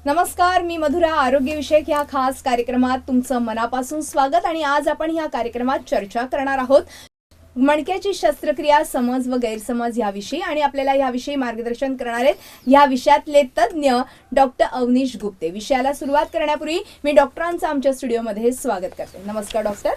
नमस्कार, मी मधुरा. आरोग्यविषयक ह्या खास कार्यक्रमात तुमचं मनापासून स्वागत. आणि आज आपण ह्या कार्यक्रमात चर्चा करणार आहोत मणक्याची शस्त्रक्रिया, समज व गैरसमज याविषयी. आणि आपल्याला याविषयी मार्गदर्शन करणार आहेत या विषयातले तज्ज्ञ डॉक्टर अवनीश गुप्ते. विषयाला सुरुवात करण्यापूर्वी मी डॉक्टरांचं आमच्या स्टुडिओमध्ये स्वागत करते. नमस्कार डॉक्टर.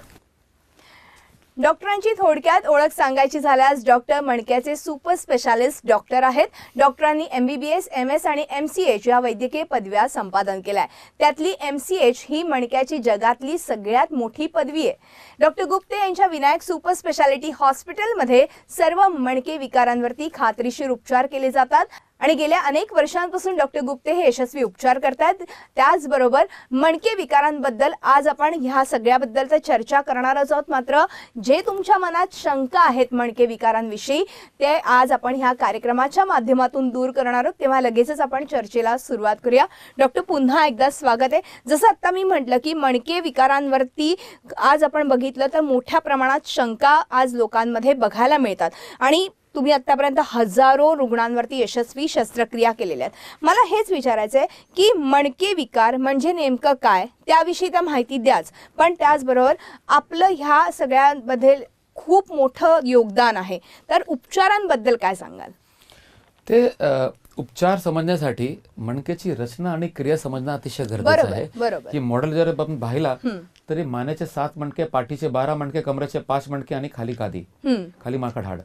डॉक्टरांची थोडक्यात ओळख सांगायची झाल्यास डॉक्टर मणक्याचे सुपर स्पेशालिस्ट डॉक्टर आहेत. डॉक्टरांनी MBBS, MS आणि MCH या वैद्यकीय पदव्या संपादन केल्या. त्यातली MCH ही मणक्याची जगातली सगळ्यात मोठी पदवी आहे. डॉक्टर गुप्ते यांच्या विनायक सुपर स्पेशालिटी हॉस्पिटलमध्ये सर्व मणके विकारांवरती खात्रीशीर उपचार केले जातात आणि गेल्या अनेक वर्षांपासून डॉक्टर गुप्ते हे यशस्वी उपचार करतात. त्याचबरोबर मणके विकारांबद्दल आज आपण ह्या सगळ्याबद्दल चर्चा करणार आहोत. मात्र जे तुमच्या मनात शंका आहेत मणके विकारांविषयी ते आज आपण ह्या कार्यक्रमाच्या माध्यमातून दूर करणार आहोत. तेव्हा लगेचच आपण चर्चेला सुरुवात करूया. डॉक्टर, पुन्हा एकदा स्वागत आहे. जसं आता मी म्हटलं की मणके विकारांवरती आज आपण बघितलं तर मोठ्या प्रमाणात शंका आज लोकांमध्ये बघायला मिळतात आणि तुम्ही आतापर्यंत हजारो रुग्णांवरती यशस्वी शस्त्रक्रिया केलेल्या आहेत. मला हेच विचारायचं आहे की मणके विकार म्हणजे नेमकं काय, त्याविषयी तर माहिती द्याच, पण त्याचबरोबर आपलं ह्या सगळ्यांमध्ये खूप मोठं योगदान आहे, तर उपचारांबद्दल काय सांगाल? ते उपचार समजण्यासाठी मणक्याची रचना आणि क्रिया समजणं अतिशय गरजेचं आहे. की मॉडेल जर आपण पाहिला तरी मानेचे 7 मणके, पाठीचे 12 मणके, कमरेचे 5 मणके आणि खाली गादी, खाली माकड हाड,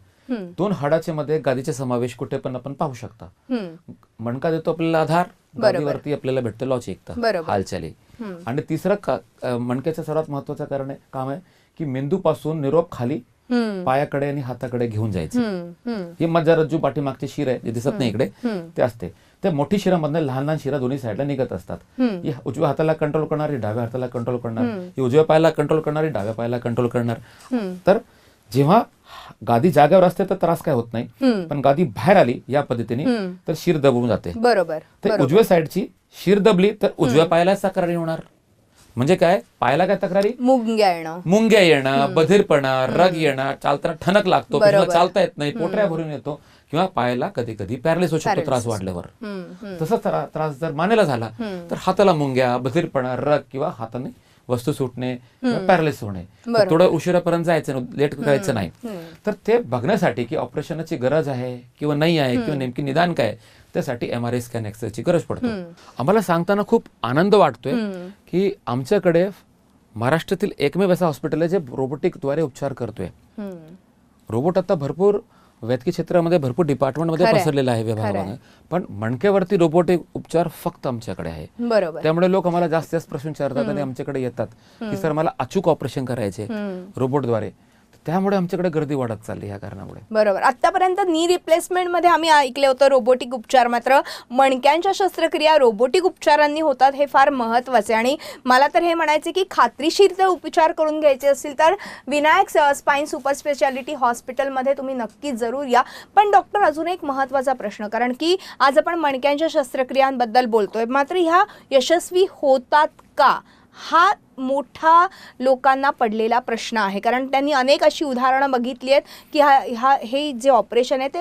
2 हाडाचे मध्ये गादीचे समावेश कुठे पण आपण पाहू शकता. मणका देतो आपल्याला आधार, गादीवरती आपल्याला भेटतं लवचिकता, हालचाली. आणि तिसरं मणक्याचं सर्वात महत्वाचं काम आहे की मेंदू पासून निरोप खाली पायाकडे आणि हाताकडे घेऊन जायचं. ही मज्जारज्जू पाठीमागची शिर आहे जे दिसत नाही इकडे, ते असते. ते मोठी शिरामधनं लहान लहान शिरा दोन्ही साईडला निघत असतात. ही उजव्या हाताला कंट्रोल करणारी, डाव्या हाताला कंट्रोल करणार, ही उजव्या पायाला कंट्रोल करणारी, डाव्या पायाला कंट्रोल करणार. तर जेव्हा गादी जागेवर असते तर त्रास काय होत नाही, पण गादी बाहेर आली या पद्धतीने तर शिर दबून जाते. बरोबर. तर उजव्या साईडची शिर दबली तर उजव्या पायाला तक्रारी होणार. म्हणजे काय, पायाला काय तक्रारी? मुंग्या येणं, बधीरपणा, रग येणं, चालताना ठणक लागतो, चालता येत नाही, पोटऱ्या भरून येतो, किंवा पायाला कधी कधी पॅरालिस होऊ शकतो त्रास वाढल्यावर. तसाच त्रास जर मानेला झाला तर हाताला मुंग्या, बधीरपणा, रग किंवा हाताने वस्तू सुटणे, पॅरालिस होणे. थोडं उशिरापर्यंत जायचं, लेट करायचं नाही. तर ते बघण्यासाठी की ऑपरेशनची गरज आहे किंवा नाही आहे, किंवा नेमकी निदान काय, त्यासाठी MRI स्कॅन, एक्सरेची गरज पडतो. आम्हाला सांगताना खूप आनंद वाटतोय की आमच्याकडे महाराष्ट्रातील एकमेव असं हॉस्पिटल आहे जे रोबोटिकद्वारे उपचार करतोय. रोबोट आता भरपूर वैद्यकीय क्षेत्रामध्ये भरपूर डिपार्टमेंटमध्ये पसरलेला आहे विभागामध्ये, पण मणक्यावरती रोबोटिक उपचार फक्त आमच्याकडे आहे. त्यामुळे लोक आम्हाला जास्त प्रश्न विचारतात आणि आमच्याकडे येतात की सर मला अचूक ऑपरेशन करायचे रोबोटद्वारे. त्यामुळे आमच्याकडे गर्दी वाढत चालली ह्या कारणामुळे. बरोबर. आतापर्यंत नी रिप्लेसमेंट मध्ये आम्ही ऐकले होतं रोबोटिक उपचार, मात्र मणक्यांच्या शस्त्रक्रिया रोबोटिक उपचारांनी होतात हे फार महत्वाचे. आणि मला तर हे म्हणायचे की खात्रीशीर जर उपचार करून घ्यायचे असतील तर विनायक स्पाइन सुपर स्पेशालिटी हॉस्पिटलमध्ये तुम्ही नक्कीच जरूर या. पण डॉक्टर, अजून एक महत्वाचा प्रश्न, कारण की आज आपण मणक्यांच्या शस्त्रक्रियांबद्दल बोलतोय, मात्र ह्या यशस्वी होतात का, हा मोठा लोकांना पडलेला प्रश्न आहे. कारण त्यांनी अनेक अशी उदाहरणं बघितली आहेत की हे जे ऑपरेशन आहे ते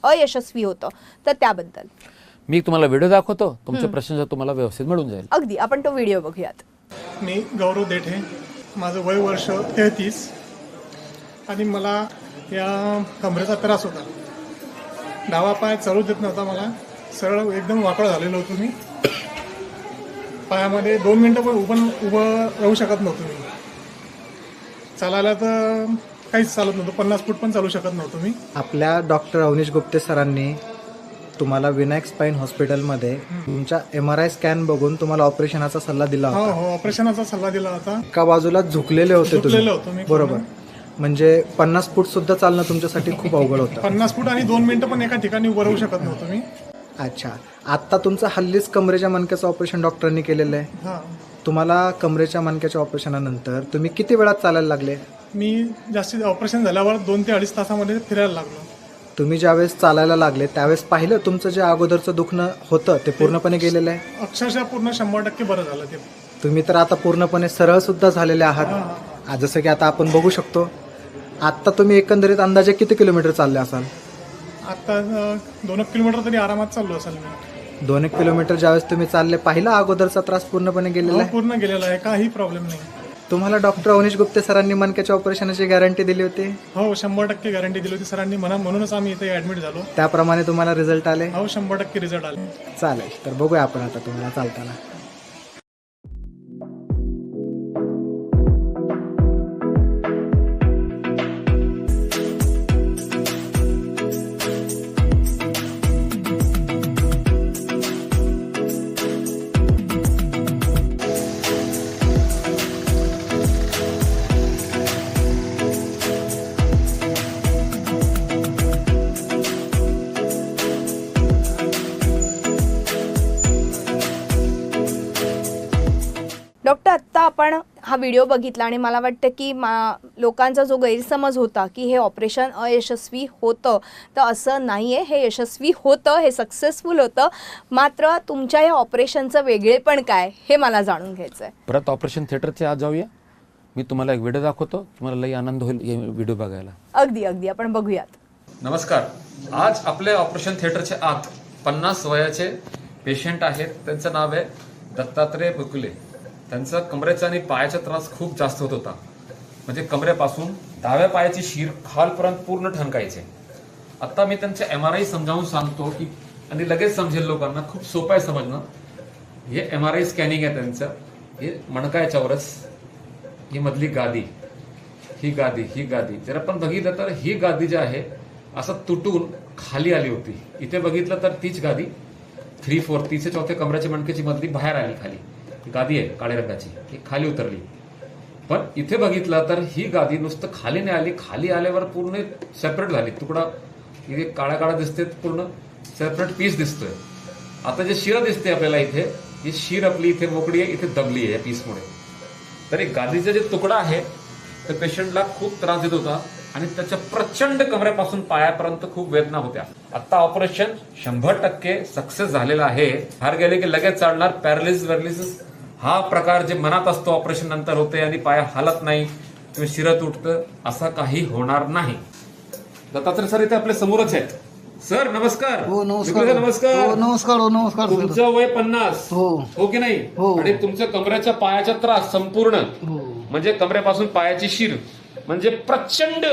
अयशस्वी होतं. तर त्याबद्दल मी तुम्हाला व्हिडिओ दाखवतो, तुमचे प्रश्न तुम्हाला व्यवस्थित मिळून जाईल. अगदी, आपण तो व्हिडिओ बघूयात. मी गौरव देठे, माझं वय वर्ष 33 आणि मला या कमरेचा त्रास होता. डावा पाय चालू देत नव्हता मला, सरळ एकदम वाकड झालेलो होतो मी. पायामध्ये 2 मिनिटं पण उभं राहू शकत नव्हतो मी. चालायला तर काहीच चालत नव्हतं, 50 फूट पण चालू शकत नव्हतो मी. आपल्या डॉक्टर अवनीश गुप्ते सरांनी तुम्हाला विनायक स्पाइन हॉस्पिटलमध्ये तुमच्या MRI स्कॅन बघून तुम्हाला ऑपरेशनाचा सल्ला दिला होता. हो, ऑपरेशनाचा सल्ला दिला होता. एका बाजूला झुकलेले होते तुम्ही, बरोबर. म्हणजे 50 फूट सुद्धा चालणं तुमच्यासाठी खूप अवघड होतं. 50 फूट आणि 2 मिनिटं पण एका ठिकाणी उभं राहू शकत नव्हतो मी. अच्छा, आता तुमचं हल्लीच कमरेच्या मणक्याचं ऑपरेशन डॉक्टरांनी केलेलं आहे. तुम्हाला कमरेच्या मणक्याच्या ऑपरेशनानंतर तुम्ही किती वेळात चालायला लागले? मी जास्तीत ऑपरेशन झाल्यावर 2 ते 2.5 तासामध्ये फिरायला लागलो. तुम्ही ज्यावेळेस चालायला लागले त्यावेळेस पाहिलं तुमचं जे अगोदरचं दुखणं होतं ते पूर्णपणे गेलेलं आहे? अक्षरशः पूर्ण 100% बरं झालं ते. तुम्ही तर आता पूर्णपणे सरळ सुद्धा झालेले आहात. जसं की आता आपण बघू शकतो, आता तुम्ही एकंदरीत अंदाजे किती किलोमीटर चालले असाल? आता 2 किलोमीटर तरी आरामात चाललो असेल मी. 2-1 किलोमीटर ज्यावेळेस तुम्ही चालले पाहिला अगोदरचा त्रास पूर्णपणे गेलेला आहे? पूर्ण गेलेला आहे, काही प्रॉब्लेम नाही. तुम्हाला डॉक्टर अवनीश गुप्ते सरांनी मणक्याच्या ऑपरेशनाची गॅरंटी दिली होती? हो, 100% गॅरंटी दिली होती सरांनी म्हणूनच आम्ही इथे ऍडमिट झालो. त्याप्रमाणे तुम्हाला रिझल्ट आले? हो, 100% रिझल्ट आले. चालेल, तर बघूया आपण आता तुम्हाला चालताना. डॉक्टर, आत्ता आपण हा व्हिडिओ बघितला आणि मला वाटतं की लोकांचा जो गैरसमज होता की हे ऑपरेशन अयशस्वी होतं, तर असं नाही आहे. हे यशस्वी होतं, हे सक्सेसफुल होतं. मात्र तुमच्या या ऑपरेशनचं वेगळेपण काय हे मला जाणून घ्यायचं आहे. परत ऑपरेशन थिएटरचे आज जाऊया. मी तुम्हाला एक व्हिडिओ दाखवतो, तुम्हाला लई आनंद होईल हे व्हिडिओ बघायला. अगदी अगदी आपण बघूयात. नमस्कार. आज आपल्या ऑपरेशन थिएटरच्या आत 50 वयाचे पेशंट आहेत. त्यांचं नाव आहे दत्तात्रय बुकुले. त्यांचा कमरेचा आणि पायाचा त्रास खूप जास्त होत होता. म्हणजे कमरेपासून डाव्या पायाची शीर खालपर्यंत पूर्ण ठणकायचे. आता मी त्यांचे MRI समजावून सांगतो की आणि लगेच समजेल लोकांना. खूप सोपं आहे समजणं. हे MRI स्कॅनिंग आहे त्यांचं. हे मणका याच्यावरच ही मधली गादी, ही गादी जर आपण बघितलं तर ही गादी जी आहे असं तुटून खाली आली होती. इथे बघितलं तर तीच गादी 3/4 3/4 कमरेच्या मणक्याची मधली बाहेर आली. खाली गादी आहे काळ्या रंगाची, ही खाली उतरली. पण इथे बघितलं तर ही गादी नुसतं खाली नाही आली, खाली आल्यावर पूर्ण सेपरेट झाली. तुकडा इथे काळा काळा दिसते, पूर्ण सेपरेट पीस दिसतोय. आता जे शिर दिसते आपल्याला इथे, ही शीर आपली इथे मोकळी आहे, इथे दबली आहे या पीसमुळे. तर एक गादीचा जे तुकडा आहे तर पेशंटला खूप त्रास देत होता आणि त्याच्या प्रचंड कमरेपासून पायापर्यंत खूप वेदना होत्या. आता ऑपरेशन 100% सक्सेस झालेलं आहे. बाहेर गेले की लगेच चालणार. पॅरालिसिस हा प्रकार जे मनात असतो ऑपरेशन नंतर होते आणि पाय हालत नाही किंवा शिर तुटतं, असा काही होणार नाही. दत्तात्रय सर इथे आपल्या समोरच आहेत. सर नमस्कार. हो नमस्कार. नमस्कार. नमस्कार. तुमचं वय 50 हो की नाही? आणि तुमच्या कमरेच्या पायाचा त्रास संपूर्ण म्हणजे कमरेपासून पायाची शीर म्हणजे प्रचंड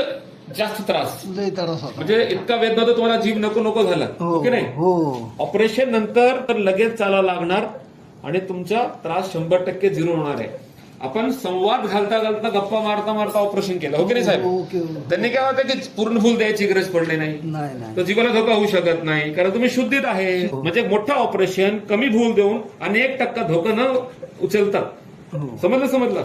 जास्त त्रास. म्हणजे इतका वेदना तर तुम्हाला जीव नको झाला हो की नाही? ऑपरेशन नंतर तर लगेच चालावं लागणार आणि तुमचा त्रास 100% झिरो होणार आहे. आपण संवाद घालता गप्पा मारता ऑपरेशन केलं हो की नाही साहेब? त्यांनी काय होतं की पूर्ण भूल द्यायची गरज पडली नाही. तर जीवाला धोका होऊ शकत नाही कारण तुम्ही शुद्धीत आहे. म्हणजे मोठं ऑपरेशन कमी भूल देऊन आणि 1% धोका न उचलता. समजलं?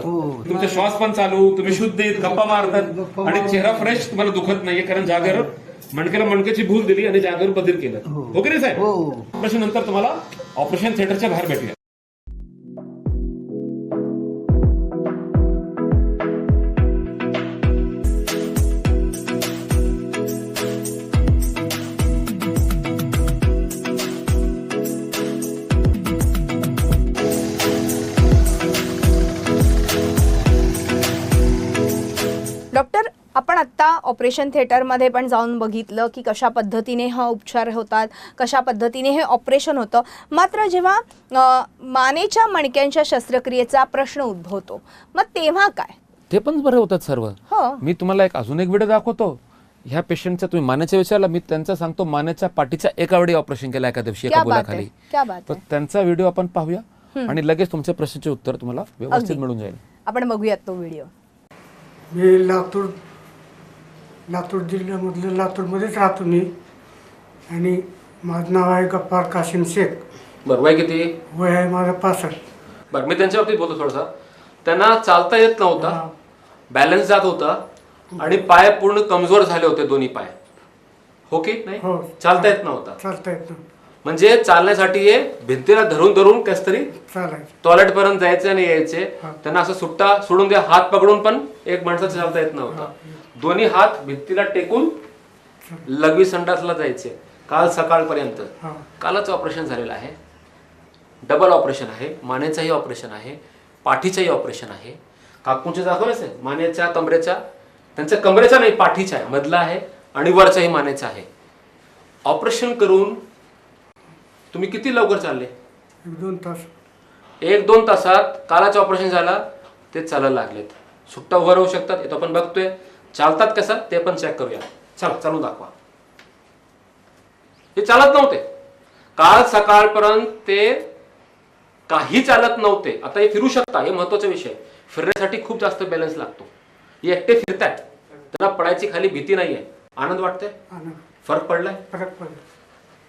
तुमचा श्वास पण चालू, तुम्ही शुद्धीत गप्पा मारतात आणि चेहरा फ्रेश, तुम्हाला दुखत नाहीये कारण जागेवर मणक्याला मणक्याची भूल दिली आणि जागेवर बदल केलं हो की नाही साहेब? ऑपरेशन नंतर तुम्हाला ऑपरेशन थिएटरच्या बाहेर भेटूया. डॉक्टर, आपण आत्ता ऑपरेशन थिएटरमध्ये पण जाऊन बघितलं की कशा पद्धतीने हा उपचार होतात, कशा पद्धतीने हे ऑपरेशन होतं. मात्र जेव्हा मानेच्या मणक्यांच्या शस्त्रक्रियेचा प्रश्न उद्भवतो, मग तेव्हा काय? ते पण बरे होतात सर्व. मी तुम्हाला अजून एक व्हिडिओ दाखवतो. ह्या पेशंटचा तुम्ही मानेच्या विचारला, मी त्यांचा सांगतो मानेच्या पाठीच्या एका वेळी ऑपरेशन केलं एका दिवशी एका बोलाखाली. तर त्यांचा व्हिडिओ आपण पाहूया आणि लगेच तुमच्या प्रश्नाचे उत्तर तुम्हाला व्यवस्थित मिळून जाईल. आपण बघूयात तो व्हिडिओ. मी लातूर जिल्ह्यामधलं लातूरमध्येच राहतो मी आणि माझं नाव आहे गफ्फार कासिम शेख. बरं, वय किती? वय आहे माझं 65. बरं, मी त्यांच्या बाबतीत बोलतो थोडासा. त्यांना चालता येत नव्हता, बॅलन्स जात होता आणि पाय पूर्ण कमजोर झाले होते, दोन्ही पाय हो की नाही? चालता येत नव्हता. म्हणजे चालण्यासाठी हे भिंतीला धरून कस तरी टॉयलेट पर्यंत जायचे आणि यायचे. त्यांना असं सोडून द्या, हात पकडून पण एक माणसाचं चालता येत नव्हता. दोन्ही हात भिंतीला टेकून लघवी संडासला जायचे काल सकाळपर्यंत. कालच ऑपरेशन झालेलं आहे. डबल ऑपरेशन आहे. मानेचंही ऑपरेशन आहे, पाठीचंही ऑपरेशन आहे. काकूंचे दाखवायचं आहे मानेच्या कमरेच्या, त्यांच्या कमरेचा नाही पाठीचा आहे, मधला आहे आणि वरचाही मानेचा आहे. ऑपरेशन करून तुम्ही किती लवकर चालले? 1-2 तास. 1-2 तासात कालाचं ऑपरेशन झाला, ते चालायला लागलेत. सुट्टा उभं राहू शकतात, हे तो आपण बघतोय. चालतात कसं ते पण चेक करूया. चला चालून दाखवा. हे चालत नव्हते काल सकाळपर्यंत, ते काही चालत नव्हते. आता हे फिरू शकता, हे महत्वाचा विषय. फिरण्यासाठी खूप जास्त बॅलन्स लागतो. हे एकटे फिरतायत, त्यांना पडायची खाली भीती नाहीये. आनंद वाटतंय? फरक पडलाय? फरक पडला.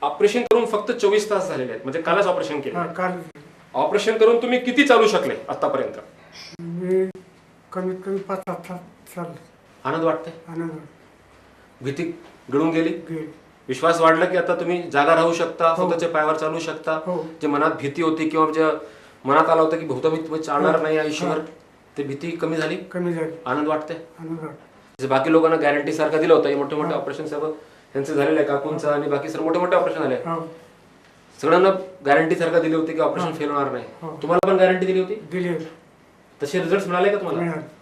ऑपरेशन करून फक्त 24 तास झालेले आहेत, म्हणजे कालच ऑपरेशन केलं. काल ऑपरेशन करून तुम्ही किती चालू शकले आतापर्यंत? मी कमीत कमी 5-7 तास चाललो. आनंद वाटतंय? आनंद भीती गळून गेली? गेली. विश्वास वाढला की आता तुम्ही जागा राहू शकता, स्वतःच्या पायावर चालू शकता. हो. जे मनात भीती होती किंवा जे मनात आलं होतं की बहुतेक मी तुम्ही चालणार नाही आयुष्यभर, ते भीती कमी झाली? कमी झाली. आनंद वाटतंय? आनंद वाटतो. जे बाकी लोकांना गॅरंटी सारखं दिलं होतं, हे मोठे मोठे ऑपरेशन सर्व त्यांचं झालेलं आहे, काकूंचं आणि बाकी सर्व मोठे मोठे ऑपरेशन झाले. हो. सगळ्यांना गॅरंटी सारखं दिली होती की ऑपरेशन फेल होणार नाही. तुम्हाला पण गॅरंटी दिली होती? दिली. तसे रिझल्ट मिळाले का तुम्हाला? मिळाली.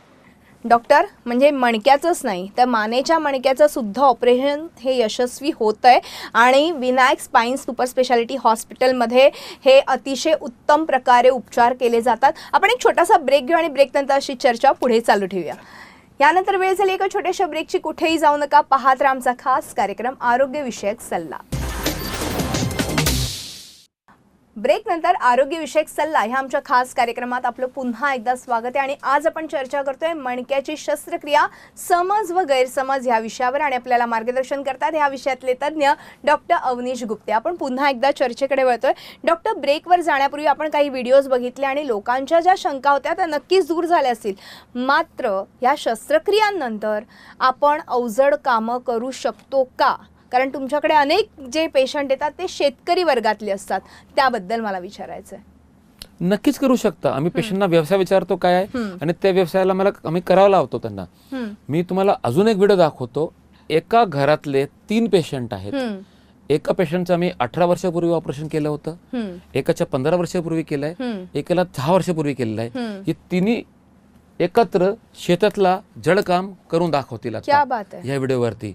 डॉक्टर, म्हणजे मणक्याचंच नाही तर मानेच्या मणक्याचं सुद्धा ऑपरेशन हे यशस्वी होतं आहे आणि विनायक स्पाईन सुपर स्पेशालिटी हॉस्पिटलमध्ये हे अतिशय उत्तम प्रकारे उपचार केले जातात. आपण एक छोटासा ब्रेक घेऊ आणि ब्रेकनंतर अशी चर्चा पुढे चालू ठेवूया. यानंतर वेळ झाली एका छोट्याशा ब्रेकची. कुठेही जाऊ नका, पाहत राहा आमचा खास कार्यक्रम आरोग्यविषयक सल्ला. ब्रेकनंतर आरोग्यविषयक सल्ला ह्या आमच्या खास कार्यक्रमात आपलं पुन्हा एकदा स्वागत आहे. आणि आज आपण चर्चा करतोय मणक्याची शस्त्रक्रिया, समज व गैरसमज ह्या विषयावर. आणि आपल्याला मार्गदर्शन करतात ह्या विषयातले तज्ज्ञ डॉक्टर अवनीश गुप्ते. आपण पुन्हा एकदा चर्चेकडे वळतोय. डॉक्टर, ब्रेकवर जाण्यापूर्वी आपण काही व्हिडिओज बघितले आणि लोकांच्या ज्या शंका होत्या त्या नक्कीच दूर झाल्या असतील. मात्र या शस्त्रक्रियांनंतर आपण अवजड कामं करू शकतो का? कारण तुमच्याकडे अनेक जे पेशंट येतात ते शेतकरी वर्गातले असतात, त्याबद्दल मला विचारायचं आहे. नक्कीच करू शकता. आम्ही पेशंटना व्यवसाय विचारतो काय आहे आणि त्या व्यवसायाला आम्ही करावं लावतो त्यांना. मी तुम्हाला अजून एक व्हिडिओ दाखवतो. एका घरातले 3 पेशंट आहेत. एका पेशंटचं आम्ही 18 वर्षापूर्वी ऑपरेशन केलं होतं, एकाच्या 15 वर्षापूर्वी केलंय, एकाला 10 वर्षापूर्वी केलेलं आहे. हे तिन्ही एकत्र शेतातला जडकाम करून दाखवतील क्या बात आहे. या व्हिडिओवरती.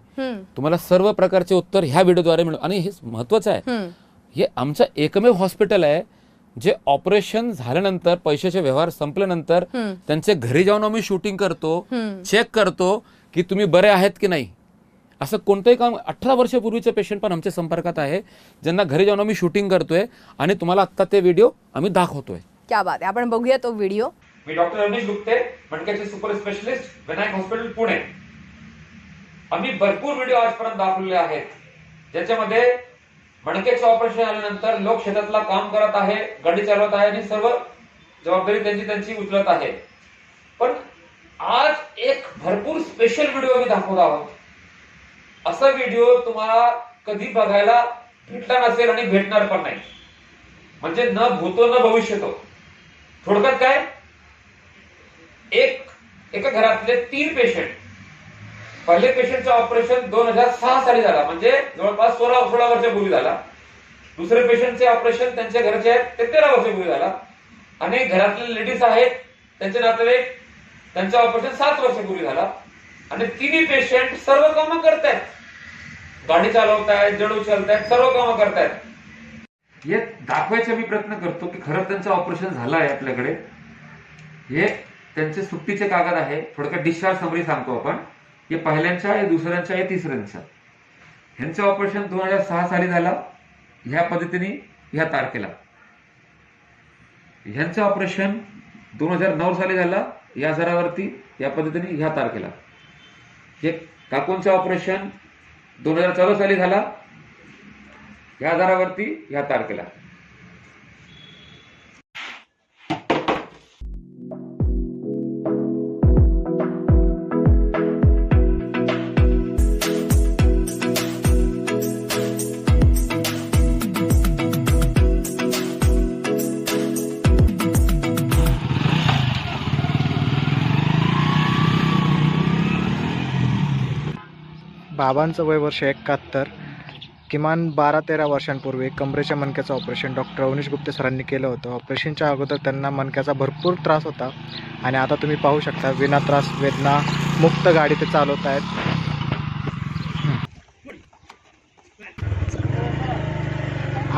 तुम्हाला सर्व प्रकारचे उत्तर ह्या व्हिडिओद्वारे मिळेल. आणि हे महत्वाचं आहे, हे आमचं एकमेव हॉस्पिटल आहे जे ऑपरेशन झाल्यानंतर, पैशाचे व्यवहार संपल्यानंतर त्यांचे घरी जाऊन आम्ही शूटिंग करतो, चेक करतो की तुम्ही बरे आहेत की नाही. असं कोणतंही काम 18 वर्षापूर्वीचे पेशंट पण आमच्या संपर्कात आहे, ज्यांना घरी जाऊन आम्ही शूटिंग करतोय आणि तुम्हाला आता ते व्हिडिओ आम्ही दाखवतोय. क्या बात आहे. आपण बघूया तो व्हिडिओ. मी डॉक्टर अवनीश गुप्ते, मणक्याचे super specialist, Vinayak hospital, Pune. आम्ही भरपूर व्हिडिओ आजपर्यंत दाखवलेले आहेत ज्याच्यामध्ये मणक्याचे ऑपरेशन झाल्यानंतर लोक शेतातला काम करत आहे, गाडी चालवत आहे आणि सर्व जबाबदारी त्यांची उचलत आहे. पण आज एक भरपूर स्पेशल व्हिडिओ आम्ही दाखवत आहोत. असा व्हिडिओ तुम्हाला कधी बघायला भेटला नसेल आणि भेटणार पण नाही. म्हणजे न भूतो न भविष्यतो. थोडक्यात काय, एका घरातले 3 पेशंट. पहिले पेशंटचं ऑपरेशन 2006 साली झाला, म्हणजे जवळपास 16 वर्षापूर्वी झाला. दुसरे पेशंटचे ऑपरेशन त्यांच्या घरचे आहेत ते 13 वर्षापूर्वी झाला. आणि घरातले लेडीज आहेत त्यांचे नातेवाईक, त्यांचं ऑपरेशन 7 वर्षापूर्वी झाला. आणि तिन्ही पेशंट सर्व कामं करतायत, गाडी चालवतायत, जड उचलतायत, सर्व कामं करतायत. हे दाखवायचा मी प्रयत्न करतो की खरं त्यांचं ऑपरेशन झालं आहे आपल्याकडे. हे त्यांचे सुट्टीचे कागद आहे. थोडक्यात डिस्चार्ज समरी सांगतो आपण. हे पहिल्यांच्या, हे दुसऱ्यांच्या, हे तिसऱ्यांच्या. ह्यांचं ऑपरेशन 2006 साली झालं ह्या पद्धतीने, ह्या तारखेला. ह्यांचं ऑपरेशन 2009 साली झालं या आजारावरती, या पद्धतीने, ह्या तारखेला. हे काकूंचं ऑपरेशन 2014 साली झाला या आजारावरती, ह्या तारखेला. बाबांचं वय वर्ष 71. किमान 12-13 वर्षांपूर्वी कमरेच्या मणक्याचं ऑपरेशन डॉक्टर अवनीश गुप्ते सरांनी केलं होतं. ऑपरेशनच्या अगोदर त्यांना मणक्याचा भरपूर त्रास होता आणि आता तुम्ही पाहू शकता विना त्रास, वेदना मुक्त गाडी ते चालवत आहेत.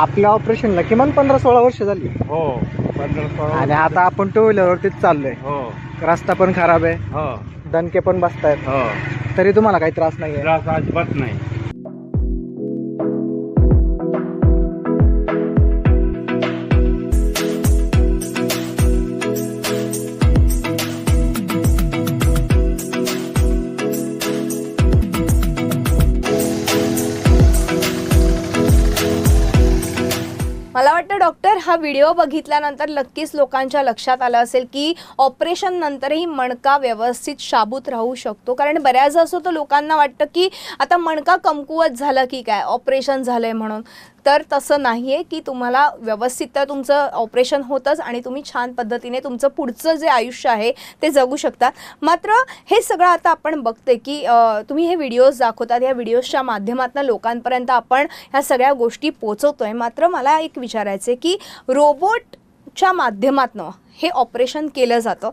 आपल्या ऑपरेशनला किमान 15-16 वर्ष झाली हो 15-16 आणि आता आपण टू व्हीलरवरतीच चाललोय. हो रस्ता पण खराब आहे, हो दणके पण बसतायत, हो तरी तुम्हाला काही त्रास नाहीये. त्रास अजिबात नाही. मला वाटतं डॉक्टर हा व्हिडिओ बघितल्यानंतर नक्कीच लोकांच्या लक्षात आलं असेल की ऑपरेशन नंतरही मणका व्यवस्थित शाबूत राहू शकतो. कारण बऱ्याच असं तर लोकांना वाटतं की आता मणका कमकुवत झालं की काय, ऑपरेशन झालंय म्हणून. तर तसं नाही आहे की तुम्हाला व्यवस्थित तर तुमचं ऑपरेशन होतंच आणि तुम्ही छान पद्धतीने तुमचं पुढचं जे आयुष्य आहे ते जगू शकता. मात्र हे सगळं आता आपण बघते की तुम्ही हे व्हिडिओज दाखवतात, या व्हिडिओजच्या माध्यमातून लोकांपर्यंत आपण ह्या सगळ्या गोष्टी पोचवतोय. मात्र मला एक विचारायचं आहे की रोबोटच्या माध्यमातून हे ऑपरेशन केलं जातं,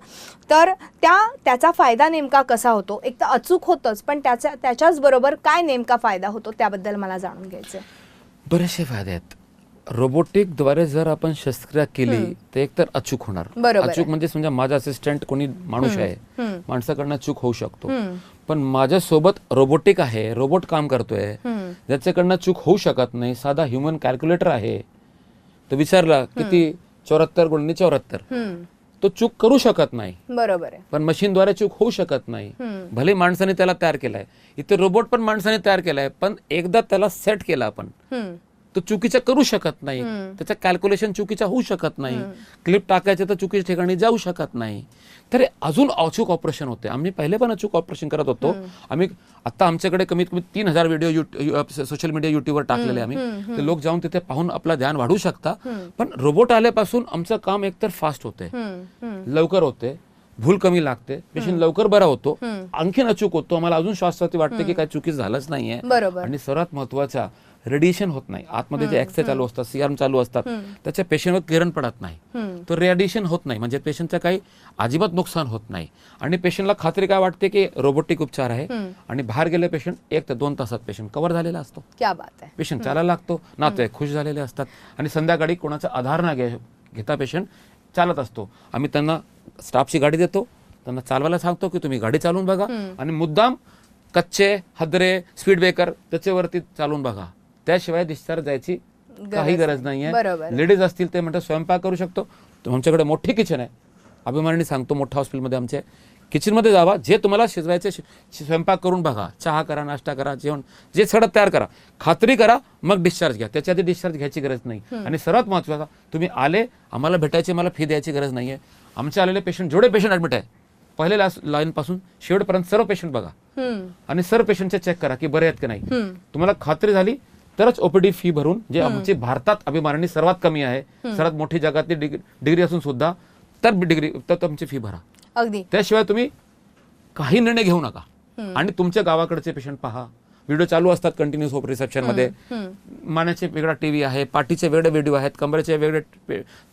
तर त्याचा फायदा नेमका कसा होतो? एक तर अचूक होतंच, पण त्याच्याच बरोबर काय नेमका फायदा होतो त्याबद्दल मला जाणून घ्यायचं आहे. बरेचसे फायदे आहेत. रोबोटिकद्वारे जर आपण शस्त्रक्रिया केली तर एक तर अचूक होणार. बरोबर अचूक म्हणजे समजा माझा असिस्टंट कोणी माणूस आहे, माणसाकडनं चूक होऊ शकतो, पण माझ्यासोबत रोबोटिक आहे, रोबोट काम करतोय, ज्याच्याकडनं चूक होऊ शकत नाही. साधा ह्युमन कॅल्क्युलेटर आहे, तर विचारला किती 74 गुणिले 74, तो चूक करू शकत नाही. बरोबर आहे. पण मशीनद्वारे चूक होऊ शकत नाही. भले माणसाने त्याला तयार केलाय, इथे रोबोट पण माणसाने तयार केलाय, पण एकदा त्याला सेट केला आपण, तो चुकीचं करू शकत नाही. त्याचं कॅल्क्युलेशन चुकीचं होऊ शकत नाही. क्लिप टाकायचे तर चुकीच्या ठिकाणी जाऊ शकत नाही. तर अजून अचूक ऑपरेशन होते. आम्ही पहिले पण अचूक ऑपरेशन करत होतो. आम्ही आता आमच्याकडे कमीत कमी 3000 व्हिडिओ सोशल मीडिया युट्यूबवर टाकलेले आम्ही. ते लोक जाऊन तिथे पाहून आपलं ध्यान वाढवू शकता. पण रोबोट आल्यापासून आमचं काम एकतर फास्ट होते, लवकर होते, भूल कमी लागते, पेशंट लवकर बरा होतो, आणखीन अचूक होतो. आम्हाला अजून श्वासवाती वाटते की काही चुकी झालंच नाहीये. आणि सर्वात महत्वाचा, रेडिएशन होत नाही. आतमध्ये जे एक्सरे चालू असतात, सीआरएम चालू असतात, त्याच्या पेशंटवर किरण पडत नाही. तो रेडिएशन होत नाही, म्हणजे पेशंटचं काही अजिबात नुकसान होत नाही. आणि पेशंटला खात्री काय वाटते की रोबोटिक उपचार आहे आणि बाहेर गेले पेशंट 1 ते 2 तासात पेशंट कव्हर झालेला असतो. क्या बात आहे. पेशंट चालायला लागतो, नाते खुश झालेले असतात आणि संध्याकाळी कोणाचा आधार न घेता पेशंट चालत असतो. आम्ही त्यांना स्टाफची गाडी देतो, त्यांना चालवायला सांगतो की तुम्ही गाडी चालवून बघा आणि मुद्दाम कच्चे हदरे स्पीड ब्रेकर त्याच्यावरती चालून बघा. त्याशिवाय डिस्चार्ज जायची काही गरज नाहीये. लेडीज असतील ते म्हणतात स्वयंपाक करू शकतो. आमच्याकडे मोठी किचन आहे, अभिमानाने सांगतो. मोठ्या हॉस्पिटलमध्ये आमच्या किचनमध्ये जावा, जे तुम्हाला शिजवायचे स्वयंपाक करून बघा, चहा करा, नाश्ता करा, जेवण जे सगळं तयार करा, खात्री करा, मग डिस्चार्ज घ्या. त्याच्या आधी डिस्चार्ज घ्यायची गरज नाही. आणि सर्वात महत्त्वाचा, तुम्ही आले आम्हाला भेटायचे, मला फी द्यायची गरज नाहीये. आमचे आलेले पेशंट, जेवढे पेशंट ऍडमिट आहे, पहिले लाईन पासून शेवटपर्यंत सर्व पेशंट बघा आणि सर्व पेशंटचे चेक करा की बरे आहेत की नाही. तुम्हाला खात्री झाली तरच ओपीडी फी भरून, जे आमची भारतात अभिमानाने सर्वात कमी आहे, सर्वात मोठी जगातली डिग्री असून सुद्धा, तर तुमची फी भरा. अगदी. त्याशिवाय तुम्ही काही निर्णय घेऊ नका. आणि तुमच्या गावाकडचे पेशंट पहा. व्हिडिओ चालू असतात कंटिन्युअस रिसेप्शन मध्ये. मानेचे वेगळा टीव्ही आहे, पाठीचे वेगळे व्हिडिओ आहेत, कमरेचे वेगळे,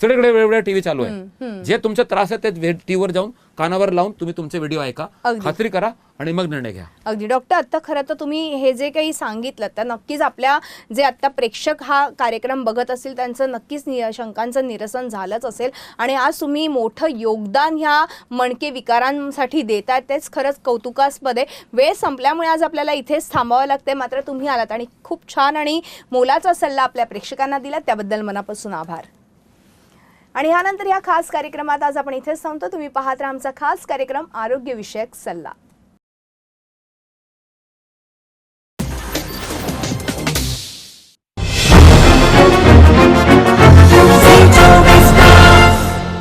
सगळीकडे वेगवेगळे टीव्ही चालू आहे. जे तुमचा त्रास आहे ते टीव्हीवर जाऊन कानावर लावून तुम्ही तुमचे व्हिडिओ ऐका, खात्री करा आणि मग निर्णय घ्या. अगदी. डॉक्टर, आता खरं तर तुम्ही हे जे काही सांगितलं तर नक्कीच आपल्या जे आता प्रेक्षक हा कार्यक्रम बघत असतील त्यांचं नक्कीच शंकांचं निरसन झालंच असेल. आणि आज तुम्ही मोठं योगदान ह्या मणके विकारांसाठी देताय, तेच खरंच कौतुकास्पद आहे. वेळ संपल्यामुळे आज आपल्याला इथेच थांबावं लागतंय, मात्र तुम्ही आलात आणि खूप छान आणि मोलाचा सल्ला आपल्या प्रेक्षकांना दिला, त्याबद्दल मनापासून आभार. आणि यानंतर या खास कार्यक्रमात आज आपण इथेच थांबतो. तुम्ही पाहत राहा आमचा खास कार्यक्रम आरोग्यविषयक सल्ला.